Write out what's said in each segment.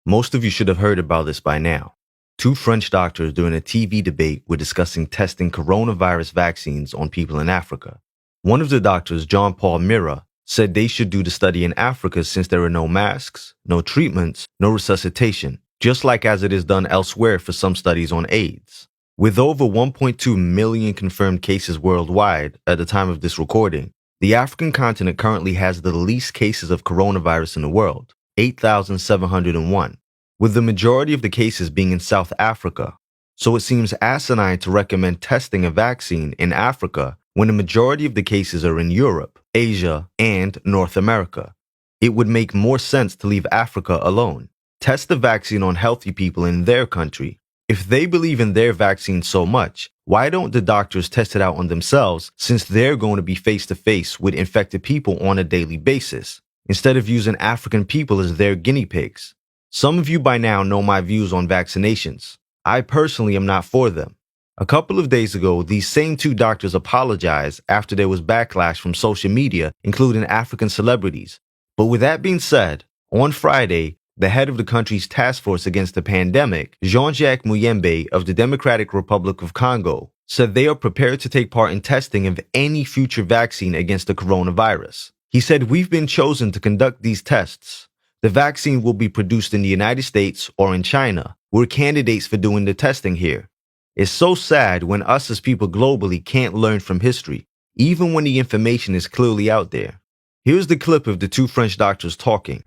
Most of you should have heard about this by now. Two French doctors during a TV debate were discussing testing coronavirus vaccines on people in Africa. One of the doctors, Jean-Paul Mira, said they should do the study in Africa since there are no masks, no treatments, no resuscitation, just like as it is done elsewhere for some studies on AIDS. With over 1.2 million confirmed cases worldwide at the time of this recording, the African continent currently has the least cases of coronavirus in the world, 8,701, with the majority of the cases being in South Africa. So it seems asinine to recommend testing a vaccine in Africa when the majority of the cases are in Europe, Asia, and North America. It would make more sense to leave Africa alone. Test the vaccine on healthy people in their country. If they believe in their vaccine so much, why don't the doctors test it out on themselves since they're going to be face-to-face with infected people on a daily basis, instead of using African people as their guinea pigs? Some of you by now know my views on vaccinations. I personally am not for them. A couple of days ago, these same two doctors apologized after there was backlash from social media, including African celebrities. But with that being said, on Friday, the head of the country's task force against the pandemic, Jean-Jacques Muyembe of the Democratic Republic of Congo, said they are prepared to take part in testing of any future vaccine against the coronavirus. He said, "We've been chosen to conduct these tests. The vaccine will be produced in the United States or in China. We're candidates for doing the testing here." It's so sad when us as people globally can't learn from history, even when the information is clearly out there. Here's the clip of the two French doctors talking.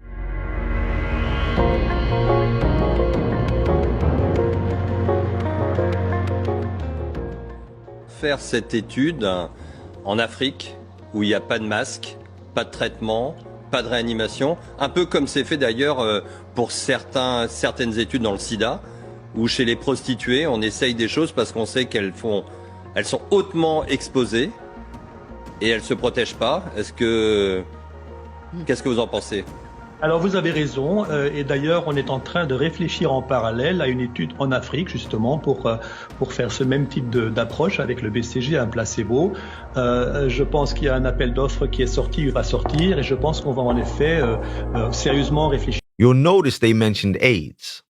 Faire cette étude en Afrique où il n'y a pas de masque, pas de traitement, pas de réanimation, un peu comme c'est fait d'ailleurs pour certaines études dans le sida, où chez les prostituées on essaye des choses parce qu'on sait qu'elles sont hautement exposées et elles ne se protègent pas. Qu'est-ce que vous en pensez? Alors vous avez raison, et d'ailleurs on est en train de réfléchir en parallèle à une étude en Afrique justement pour faire ce même type d'approche avec le BCG, un placebo. Je pense qu'il y a un appel d'offres qui est sorti, il va sortir, et je pense qu'on va en effet sérieusement réfléchir. You'll notice they mentioned AIDS.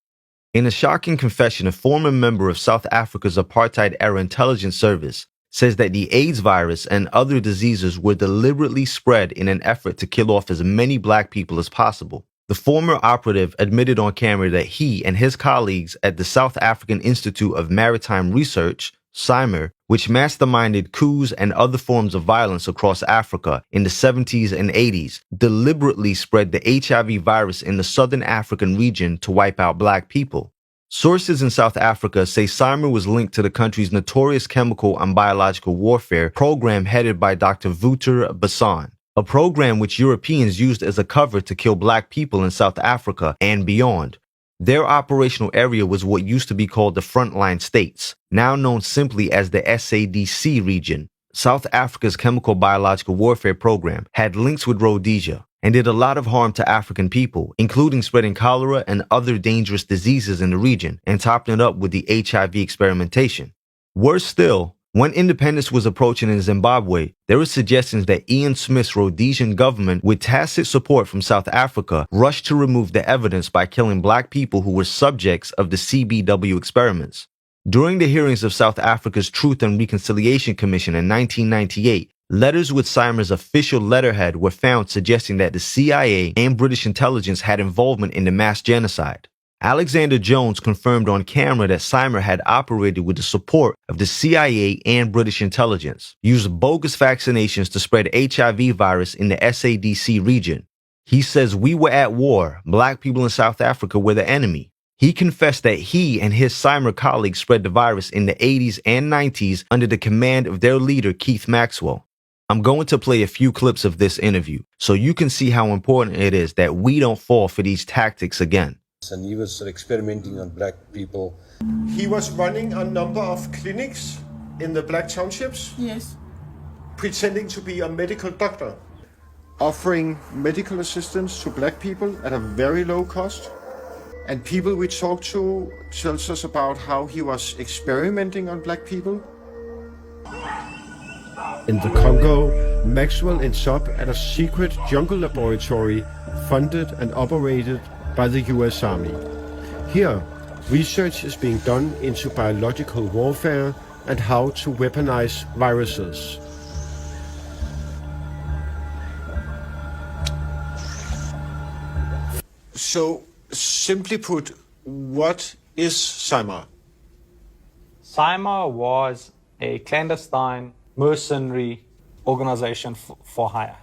In a shocking confession, a former member of South Africa's apartheid-era intelligence service says that the AIDS virus and other diseases were deliberately spread in an effort to kill off as many black people as possible. The former operative admitted on camera that he and his colleagues at the South African Institute of Maritime Research, CIMER, which masterminded coups and other forms of violence across Africa in the 70s and 80s, deliberately spread the HIV virus in the Southern African region to wipe out black people. Sources in South Africa say CIMER was linked to the country's notorious chemical and biological warfare program headed by Dr. Wouter Basson, a program which Europeans used as a cover to kill black people in South Africa and beyond. Their operational area was what used to be called the Frontline States, now known simply as the SADC region. South Africa's chemical biological warfare program had links with Rhodesia and did a lot of harm to African people, including spreading cholera and other dangerous diseases in the region and topping it up with the HIV experimentation. Worse still, when independence was approaching in Zimbabwe, there were suggestions that Ian Smith's Rhodesian government, with tacit support from South Africa, rushed to remove the evidence by killing black people who were subjects of the CBW experiments. During the hearings of South Africa's Truth and Reconciliation Commission in 1998, letters with CIMER's official letterhead were found suggesting that the CIA and British intelligence had involvement in the mass genocide. Alexander Jones confirmed on camera that CIMER had operated with the support of the CIA and British intelligence, used bogus vaccinations to spread HIV virus in the SADC region. He says, "We were at war. Black people in South Africa were the enemy." He confessed that he and his CIMER colleagues spread the virus in the 80s and 90s under the command of their leader, Keith Maxwell. I'm going to play a few clips of this interview so you can see how important it is that we don't fall for these tactics again. And he was experimenting on black people. He was running a number of clinics in the black townships. Yes. Pretending to be a medical doctor, offering medical assistance to black people at a very low cost. And people we talked to tells us about how he was experimenting on black people. In the Congo, Maxwell ends up at a secret jungle laboratory funded and operated by the US Army. Here, research is being done into biological warfare and how to weaponize viruses. So, simply put, what is CIMAR? CIMAR was a clandestine mercenary organization for hire,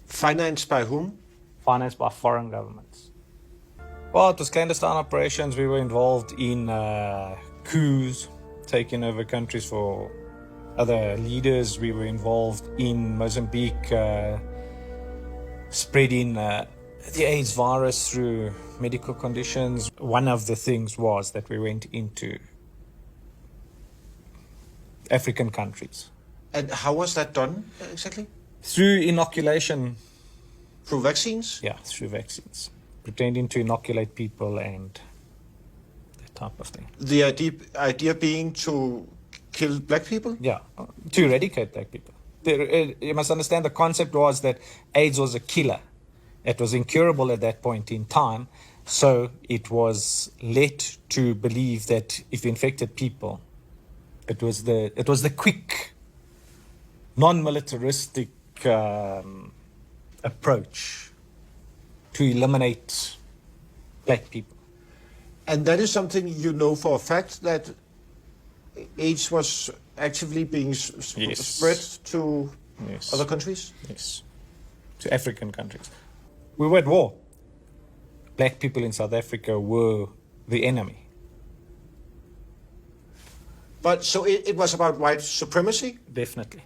Financed by whom? financed by foreign governments. Well, it was clandestine operations. We were involved in coups, taking over countries for other leaders. We were involved in Mozambique, spreading the AIDS virus through medical conditions. One of the things was that we went into African countries. And how was that done exactly? Through inoculation. Through vaccines? Yeah, through vaccines. Pretending to inoculate people and that type of thing. The idea being to kill black people? Yeah, to eradicate black people. You must understand the concept was that AIDS was a killer. It was incurable at that point in time. So it was led to believe that if you infected people, it was the quick, non-militaristic approach to eliminate black people. And that is something you know for a fact, that AIDS was actively being spread to other countries? Yes, to African countries. We were at war. Black people in South Africa were the enemy. But so it was about white supremacy? Definitely.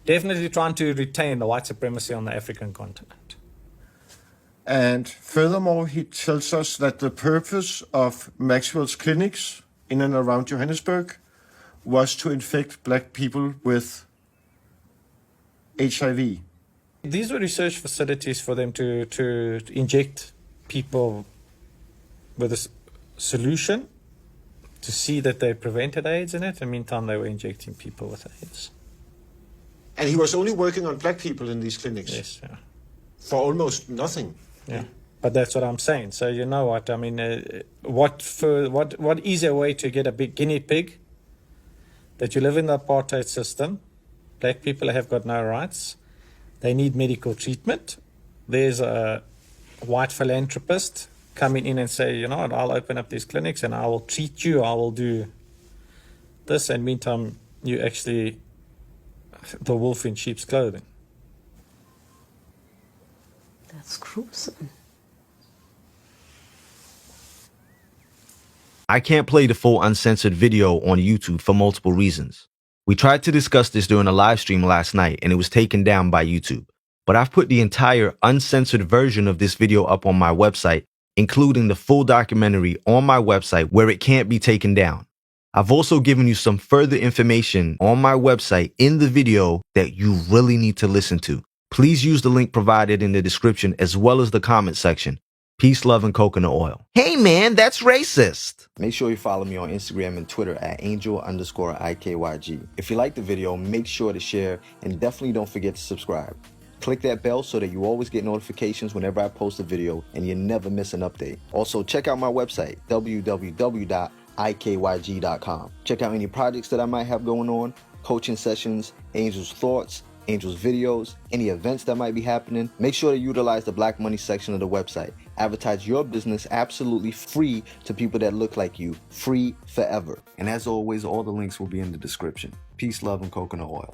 Definitely trying to retain the white supremacy on the African continent. And furthermore, he tells us that the purpose of Maxwell's clinics in and around Johannesburg was to infect black people with HIV. These were research facilities for them to inject people with a solution to see that they prevented AIDS in it. In the meantime, they were injecting people with AIDS. And he was only working on black people in these clinics? Yes, yeah. For almost nothing? Yeah, but that's what I'm saying. So you know what, I mean, what easier way to get a big guinea pig that you live in the apartheid system, black people have got no rights, they need medical treatment. There's a white philanthropist coming in and say, you know what, I'll open up these clinics and I will treat you, I will do this, and meantime, you actually the wolf in sheep's clothing. That's gruesome. I can't play the full uncensored video on YouTube for multiple reasons. We tried to discuss this during a live stream last night and it was taken down by YouTube. But I've put the entire uncensored version of this video up on my website, including the full documentary on my website where it can't be taken down. I've also given you some further information on my website in the video that you really need to listen to. Please use the link provided in the description as well as the comment section. Peace, love, and coconut oil. Hey man, that's racist. Make sure you follow me on Instagram and Twitter at angel_IKYG. If you like the video, make sure to share and definitely don't forget to subscribe. Click that bell so that you always get notifications whenever I post a video and you never miss an update. Also, check out my website, www.ikyg.com. Check out any projects that I might have going on, coaching sessions, Angel's Thoughts, Angel's videos, any events that might be happening. Make sure to utilize the Black Money section of the website. Advertise your business absolutely free to people that look like you, free forever. And as always, all the links will be in the description. Peace, love, and coconut oil.